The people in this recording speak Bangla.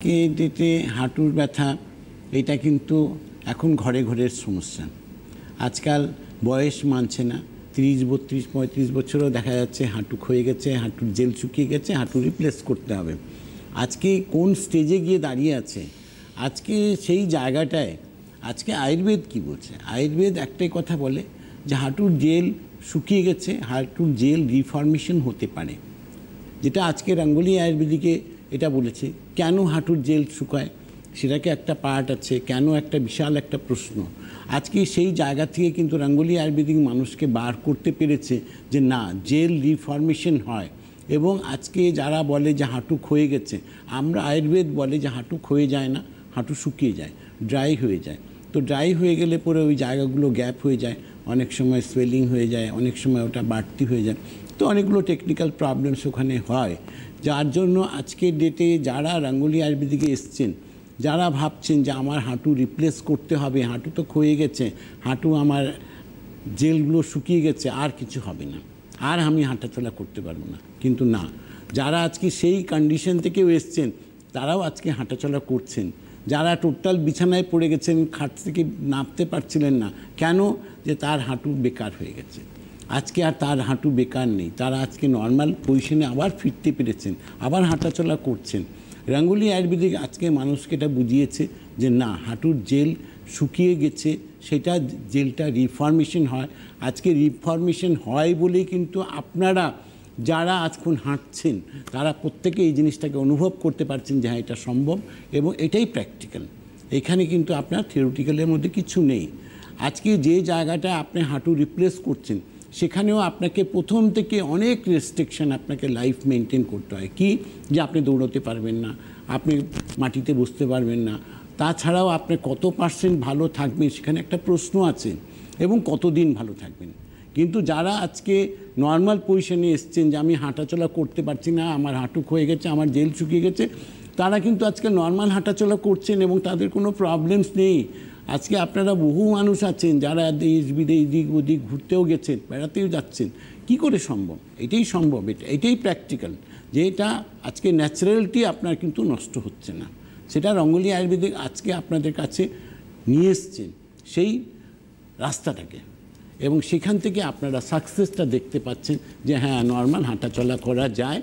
ডেটে হাঁটুর ব্যথা এটা কিন্তু এখন ঘরে ঘরের সমস্যা। আজকাল বয়স মানছে না, 30, 32, 35 বছরও দেখা যাচ্ছে হাঁটু ক্ষয়ে গেছে, হাঁটুর জেল শুকিয়ে গেছে, হাঁটু রিপ্লেস করতে হবে। আজকে কোন স্টেজে গিয়ে দাঁড়িয়ে আছে, আজকে সেই জায়গাটায় আজকে আয়ুর্বেদ কি বলছে? আয়ুর্বেদ একটাই কথা বলে যে হাঁটুর জেল শুকিয়ে গেছে, হাঁটুর জেল রিফর্মেশন হতে পারে, যেটা আজকে রঙ্গোলি আয়ুর্বেদিকে এটা বলেছে। কেন হাঁটুর জেল শুকায় সেটাকে একটা পার্ট আছে, কেন একটা বিশাল একটা প্রশ্ন। আজকে সেই জায়গা থেকে কিন্তু রঙ্গোলি আয়ুর্বেদিক মানুষকে বার করতে পেরেছে যে না, জেল রিফর্মেশন হয়। এবং আজকে যারা বলে যে হাঁটু ক্ষয়ে গেছে, আমরা আয়ুর্বেদ বলে যে হাঁটু ক্ষয়ে যায় না, হাঁটু শুকিয়ে যায়, ড্রাই হয়ে যায়। তো ড্রাই হয়ে গেলে পরে ওই জায়গাগুলো গ্যাপ হয়ে যায়, অনেক সময় সোয়েলিং হয়ে যায়, অনেক সময় ওটা বাড়তি হয়ে যায়। তো অনেকগুলো টেকনিক্যাল প্রবলেমস ওখানে হয়, যার জন্য আজকের ডেটে যারা রঙ্গোলি আয়ুর্বেদিকে এসছেন, যারা ভাবছেন যে আমার হাঁটু রিপ্লেস করতে হবে, হাঁটু তো ক্ষয়ে গেছে, হাঁটু আমার জেলগুলো শুকিয়ে গেছে, আর কিছু হবে না, আর আমি হাঁটাচলা করতে পারবো না। কিন্তু না, যারা আজকে সেই কন্ডিশন থেকেও এসছেন তারাও আজকে হাঁটাচলা করছেন। যারা টোটাল বিছানায় পড়ে গেছেন, খাট থেকে নামতে পারছিলেন না, কেন? যে তার হাঁটু বেকার হয়ে গেছে। আজকে আর তার হাঁটু বেকার নেই, তারা আজকে নর্মাল পজিশনে আবার ফিরতে পেরেছেন, আবার হাঁটাচলা করছেন। রঙ্গোলি আয়ুর্বেদিক আজকে মানুষকে এটা বুঝিয়েছে যে না, হাঁটুর জেল শুকিয়ে গেছে, সেটা জেলটা রিফর্মেশন হয়। আজকে রিফর্মেশন হয় বলেই কিন্তু আপনারা যারা আজখন হাঁটছেন তারা প্রত্যেকে এই জিনিসটাকে অনুভব করতে পারছেন যে হ্যাঁ, এটা সম্ভব এবং এটাই প্র্যাকটিক্যাল। এখানে কিন্তু আপনার থিওরিটিক্যালের মধ্যে কিছু নেই। আজকে যে জায়গাটা আপনি হাঁটু রিপ্লেস করছেন সেখানেও আপনাকে প্রথম থেকে অনেক রেস্ট্রিকশন আপনাকে লাইফ মেনটেন করতে হয়। কি? যে আপনি দৌড়তে পারবেন না, আপনি মাটিতে বসতে পারবেন না, তাছাড়াও আপনি কত পার্সেন্ট ভালো থাকবেন সেখানে একটা প্রশ্ন আছে, এবং কতদিন ভালো থাকবেন। কিন্তু যারা আজকে নর্মাল পজিশনে এসছেন যে আমি হাঁটাচলা করতে পারছি না, আমার হাঁটু ক্ষয়ে গেছে, আমার জেল শুকিয়ে গেছে, তারা কিন্তু আজকে নর্মাল হাঁটাচলা করছেন এবং তাদের কোনো প্রবলেমস নেই। আজকে আপনারা বহু মানুষ আছেন যারা দেশ বিদেশ এদিক ওদিক ঘুরতেও গেছেন, বেড়াতেও যাচ্ছেন। কি করে সম্ভব? এটাই সম্ভব, এটাই প্র্যাকটিক্যাল, যে এটা আজকে ন্যাচারালিটি আপনার কিন্তু নষ্ট হচ্ছে না। সেটা রঙ্গোলি আয়ুর্বেদিক আজকে আপনাদের কাছে নিয়ে এসছেন সেই রাস্তাটাকে, এবং সেখান থেকে আপনারা সাকসেসটা দেখতে পাচ্ছেন যে হ্যাঁ, নর্মাল হাঁটাচলা করা যায়।